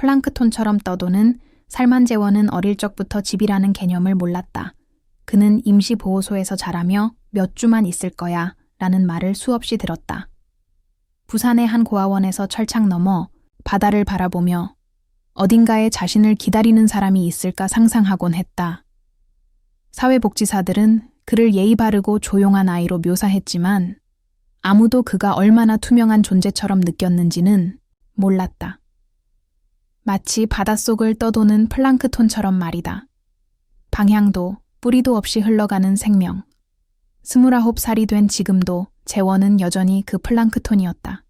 플랑크톤처럼 떠도는 살만 재원은 어릴 적부터 집이라는 개념을 몰랐다. 그는 임시보호소에서 자라며 몇 주만 있을 거야 라는 말을 수없이 들었다. 부산의 한 고아원에서 철창 너머 바다를 바라보며 어딘가에 자신을 기다리는 사람이 있을까 상상하곤 했다. 사회복지사들은 그를 예의 바르고 조용한 아이로 묘사했지만 아무도 그가 얼마나 투명한 존재처럼 느꼈는지는 몰랐다. 마치 바닷속을 떠도는 플랑크톤처럼 말이다. 방향도 뿌리도 없이 흘러가는 생명. 29살이 된 지금도 재원은 여전히 그 플랑크톤이었다.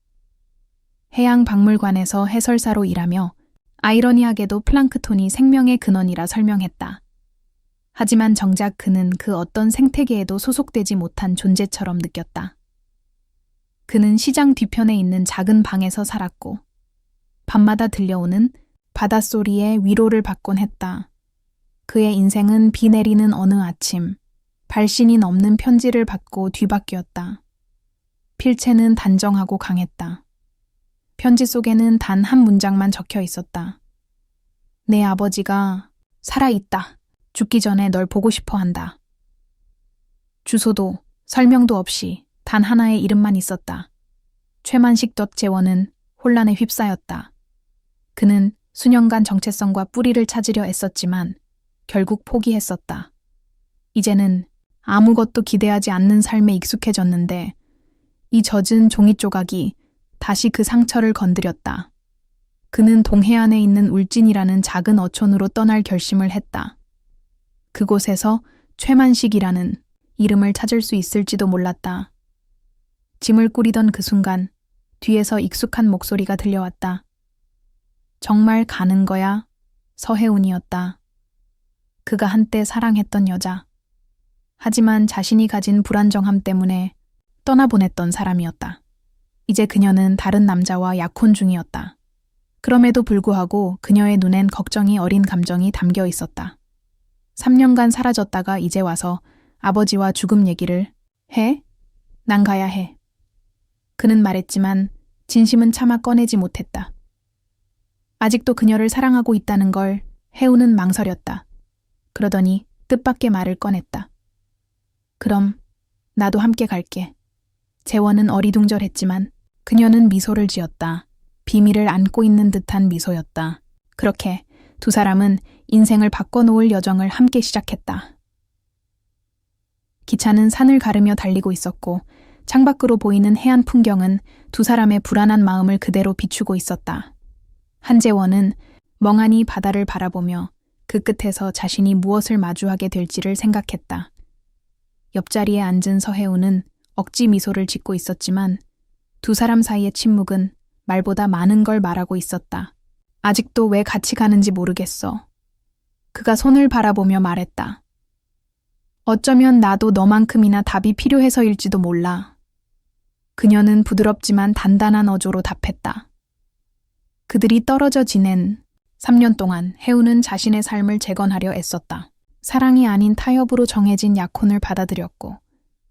해양박물관에서 해설사로 일하며 아이러니하게도 플랑크톤이 생명의 근원이라 설명했다. 하지만 정작 그는 그 어떤 생태계에도 소속되지 못한 존재처럼 느꼈다. 그는 시장 뒤편에 있는 작은 방에서 살았고 밤마다 들려오는 바닷소리에 위로를 받곤 했다. 그의 인생은 비 내리는 어느 아침, 발신이 넘는 편지를 받고 뒤바뀌었다. 필체는 단정하고 강했다. 편지 속에는 단 한 문장만 적혀 있었다. 내 아버지가 살아있다. 죽기 전에 널 보고 싶어 한다. 주소도 설명도 없이 단 하나의 이름만 있었다. 최만식 재원은 혼란에 휩싸였다. 그는 수년간 정체성과 뿌리를 찾으려 애썼지만 결국 포기했었다. 이제는 아무것도 기대하지 않는 삶에 익숙해졌는데 이 젖은 종이 조각이 다시 그 상처를 건드렸다. 그는 동해안에 있는 울진이라는 작은 어촌으로 떠날 결심을 했다. 그곳에서 최만식이라는 이름을 찾을 수 있을지도 몰랐다. 짐을 꾸리던 그 순간 뒤에서 익숙한 목소리가 들려왔다. 정말 가는 거야? 서혜운이었다. 그가 한때 사랑했던 여자. 하지만 자신이 가진 불안정함 때문에 떠나보냈던 사람이었다. 이제 그녀는 다른 남자와 약혼 중이었다. 그럼에도 불구하고 그녀의 눈엔 걱정이 어린 감정이 담겨 있었다. 3년간 사라졌다가 이제 와서 아버지와 죽음 얘기를 해? 난 가야 해. 그는 말했지만 진심은 차마 꺼내지 못했다. 아직도 그녀를 사랑하고 있다는 걸 혜우는 망설였다. 그러더니 뜻밖의 말을 꺼냈다. 그럼 나도 함께 갈게. 재원은 어리둥절했지만 그녀는 미소를 지었다. 비밀을 안고 있는 듯한 미소였다. 그렇게 두 사람은 인생을 바꿔놓을 여정을 함께 시작했다. 기차는 산을 가르며 달리고 있었고 창밖으로 보이는 해안 풍경은 두 사람의 불안한 마음을 그대로 비추고 있었다. 한재원은 멍하니 바다를 바라보며 그 끝에서 자신이 무엇을 마주하게 될지를 생각했다. 옆자리에 앉은 서혜우는 억지 미소를 짓고 있었지만 두 사람 사이의 침묵은 말보다 많은 걸 말하고 있었다. 아직도 왜 같이 가는지 모르겠어. 그가 손을 바라보며 말했다. 어쩌면 나도 너만큼이나 답이 필요해서일지도 몰라. 그녀는 부드럽지만 단단한 어조로 답했다. 그들이 떨어져 지낸 3년 동안 혜우는 자신의 삶을 재건하려 애썼다. 사랑이 아닌 타협으로 정해진 약혼을 받아들였고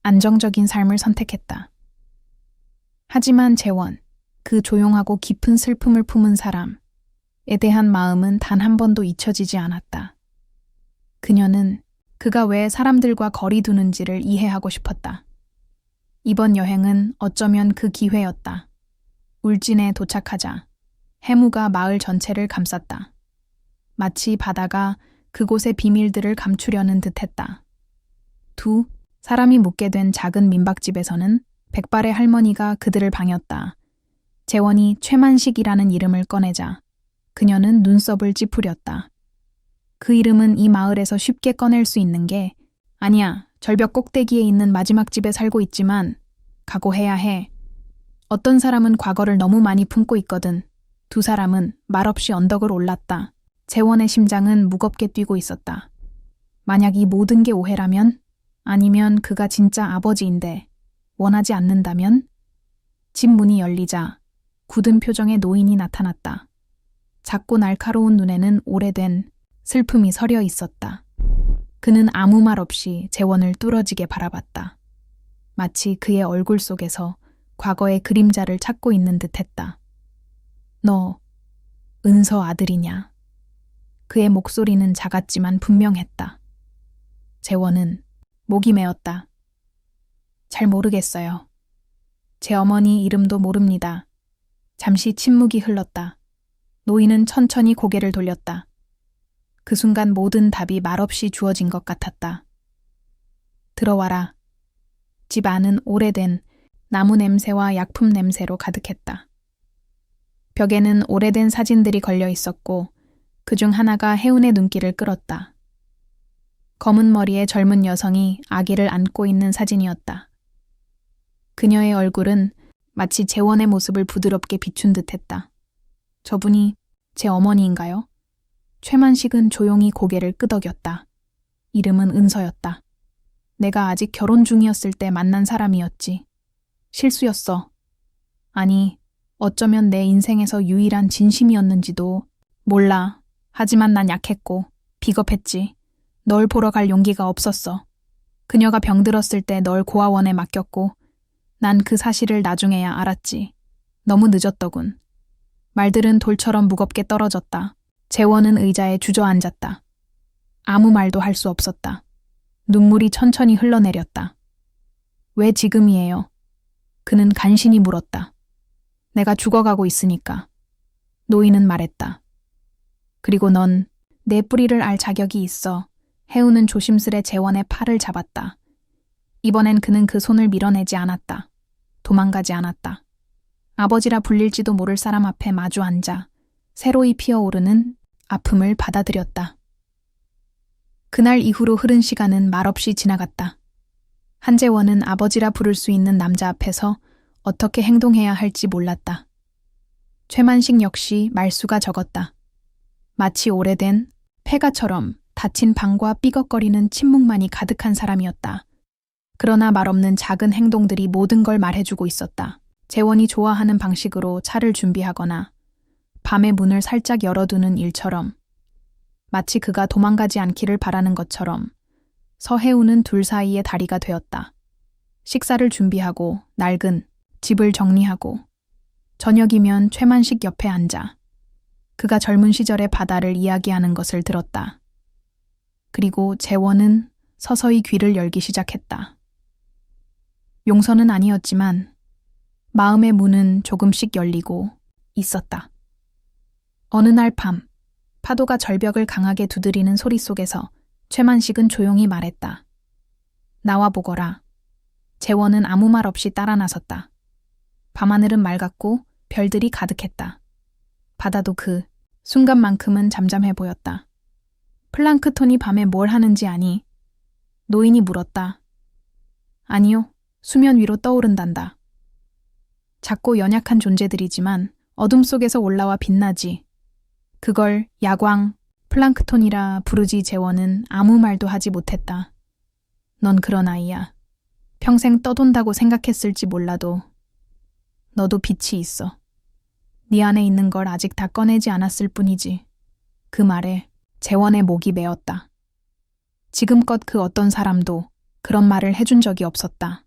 안정적인 삶을 선택했다. 하지만 재원, 그 조용하고 깊은 슬픔을 품은 사람에 대한 마음은 단 한 번도 잊혀지지 않았다. 그녀는 그가 왜 사람들과 거리 두는지를 이해하고 싶었다. 이번 여행은 어쩌면 그 기회였다. 울진에 도착하자 해무가 마을 전체를 감쌌다. 마치 바다가 그곳의 비밀들을 감추려는 듯했다. 두 사람이 묵게 된 작은 민박집에서는 백발의 할머니가 그들을 반겼다. 재원이 최만식이라는 이름을 꺼내자 그녀는 눈썹을 찌푸렸다. 그 이름은 이 마을에서 쉽게 꺼낼 수 있는 게 아니야. 절벽 꼭대기에 있는 마지막 집에 살고 있지만 각오해야 해. 어떤 사람은 과거를 너무 많이 품고 있거든. 두 사람은 말없이 언덕을 올랐다. 재원의 심장은 무겁게 뛰고 있었다. 만약 이 모든 게 오해라면? 아니면 그가 진짜 아버지인데 원하지 않는다면? 집 문이 열리자 굳은 표정의 노인이 나타났다. 작고 날카로운 눈에는 오래된 슬픔이 서려 있었다. 그는 아무 말 없이 재원을 뚫어지게 바라봤다. 마치 그의 얼굴 속에서 과거의 그림자를 찾고 있는 듯했다. 너 은서 아들이냐. 그의 목소리는 작았지만 분명했다. 재원은 목이 메었다. 잘 모르겠어요. 제 어머니 이름도 모릅니다. 잠시 침묵이 흘렀다. 노인은 천천히 고개를 돌렸다. 그 순간 모든 답이 말없이 주어진 것 같았다. 들어와라. 집 안은 오래된 나무 냄새와 약품 냄새로 가득했다. 벽에는 오래된 사진들이 걸려 있었고 그중 하나가 해운의 눈길을 끌었다. 검은 머리의 젊은 여성이 아기를 안고 있는 사진이었다. 그녀의 얼굴은 마치 재원의 모습을 부드럽게 비춘 듯했다. 저분이 제 어머니인가요? 최만식은 조용히 고개를 끄덕였다. 이름은 은서였다. 내가 아직 결혼 중이었을 때 만난 사람이었지. 실수였어. 아니, 어쩌면 내 인생에서 유일한 진심이었는지도 몰라. 하지만 난 약했고 비겁했지. 널 보러 갈 용기가 없었어. 그녀가 병들었을 때 널 고아원에 맡겼고 난 그 사실을 나중에야 알았지. 너무 늦었더군. 말들은 돌처럼 무겁게 떨어졌다. 재원은 의자에 주저앉았다. 아무 말도 할 수 없었다. 눈물이 천천히 흘러내렸다. 왜 지금이에요? 그는 간신히 물었다. 내가 죽어가고 있으니까. 노인은 말했다. 그리고 넌 내 뿌리를 알 자격이 있어. 해우는 조심스레 재원의 팔을 잡았다. 이번엔 그는 그 손을 밀어내지 않았다. 도망가지 않았다. 아버지라 불릴지도 모를 사람 앞에 마주 앉아 새로이 피어오르는 아픔을 받아들였다. 그날 이후로 흐른 시간은 말없이 지나갔다. 한재원은 아버지라 부를 수 있는 남자 앞에서 어떻게 행동해야 할지 몰랐다. 최만식 역시 말수가 적었다. 마치 오래된 폐가처럼 닫힌 방과 삐걱거리는 침묵만이 가득한 사람이었다. 그러나 말없는 작은 행동들이 모든 걸 말해주고 있었다. 재원이 좋아하는 방식으로 차를 준비하거나 밤에 문을 살짝 열어두는 일처럼 마치 그가 도망가지 않기를 바라는 것처럼 서해우는 둘 사이의 다리가 되었다. 식사를 준비하고 낡은 집을 정리하고 저녁이면 최만식 옆에 앉아 그가 젊은 시절의 바다를 이야기하는 것을 들었다. 그리고 재원은 서서히 귀를 열기 시작했다. 용서는 아니었지만 마음의 문은 조금씩 열리고 있었다. 어느 날 밤, 파도가 절벽을 강하게 두드리는 소리 속에서 최만식은 조용히 말했다. 나와 보거라. 재원은 아무 말 없이 따라 나섰다. 밤하늘은 맑았고 별들이 가득했다. 바다도 그 순간만큼은 잠잠해 보였다. 플랑크톤이 밤에 뭘 하는지 아니? 노인이 물었다. 아니요, 수면 위로 떠오른단다. 작고 연약한 존재들이지만 어둠 속에서 올라와 빛나지. 그걸 야광, 플랑크톤이라 부르지. 재원은 아무 말도 하지 못했다. 넌 그런 아이야. 평생 떠돈다고 생각했을지 몰라도 너도 빛이 있어. 네 안에 있는 걸 아직 다 꺼내지 않았을 뿐이지. 그 말에 재원의 목이 메었다. 지금껏 그 어떤 사람도 그런 말을 해준 적이 없었다.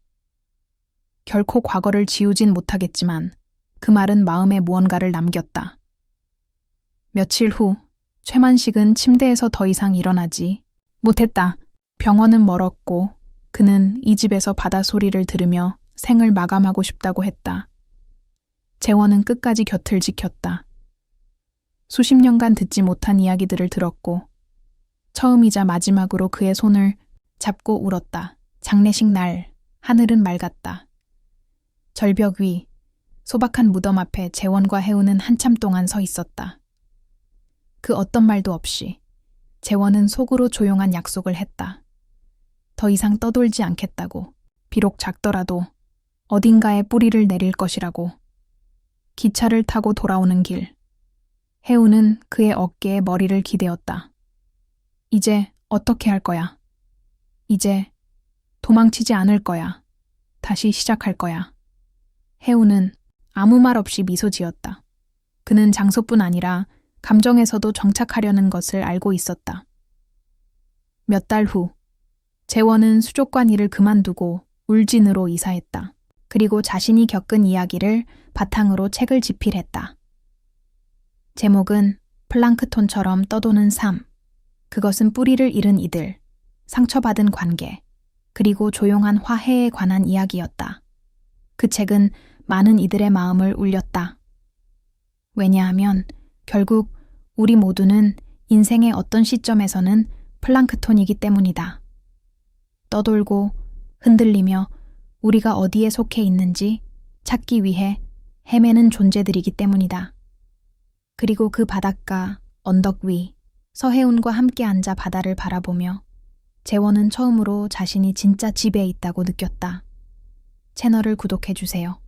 결코 과거를 지우진 못하겠지만 그 말은 마음에 무언가를 남겼다. 며칠 후 최만식은 침대에서 더 이상 일어나지 못했다. 병원은 멀었고 그는 이 집에서 바다 소리를 들으며 생을 마감하고 싶다고 했다. 재원은 끝까지 곁을 지켰다. 수십 년간 듣지 못한 이야기들을 들었고 처음이자 마지막으로 그의 손을 잡고 울었다. 장례식 날 하늘은 맑았다. 절벽 위 소박한 무덤 앞에 재원과 해우는 한참 동안 서 있었다. 그 어떤 말도 없이 재원은 속으로 조용한 약속을 했다. 더 이상 떠돌지 않겠다고. 비록 작더라도 어딘가에 뿌리를 내릴 것이라고. 기차를 타고 돌아오는 길. 해우는 그의 어깨에 머리를 기대었다. 이제 어떻게 할 거야? 이제 도망치지 않을 거야. 다시 시작할 거야. 해우는 아무 말 없이 미소 지었다. 그는 장소뿐 아니라 감정에서도 정착하려는 것을 알고 있었다. 몇 달 후, 재원은 수족관 일을 그만두고 울진으로 이사했다. 그리고 자신이 겪은 이야기를 바탕으로 책을 집필했다. 제목은 플랑크톤처럼 떠도는 삶. 그것은 뿌리를 잃은 이들, 상처받은 관계, 그리고 조용한 화해에 관한 이야기였다. 그 책은 많은 이들의 마음을 울렸다. 왜냐하면 결국 우리 모두는 인생의 어떤 시점에서는 플랑크톤이기 때문이다. 떠돌고 흔들리며 우리가 어디에 속해 있는지 찾기 위해 헤매는 존재들이기 때문이다. 그리고 그 바닷가, 언덕 위, 서해운과 함께 앉아 바다를 바라보며 재원은 처음으로 자신이 진짜 집에 있다고 느꼈다. 채널을 구독해주세요.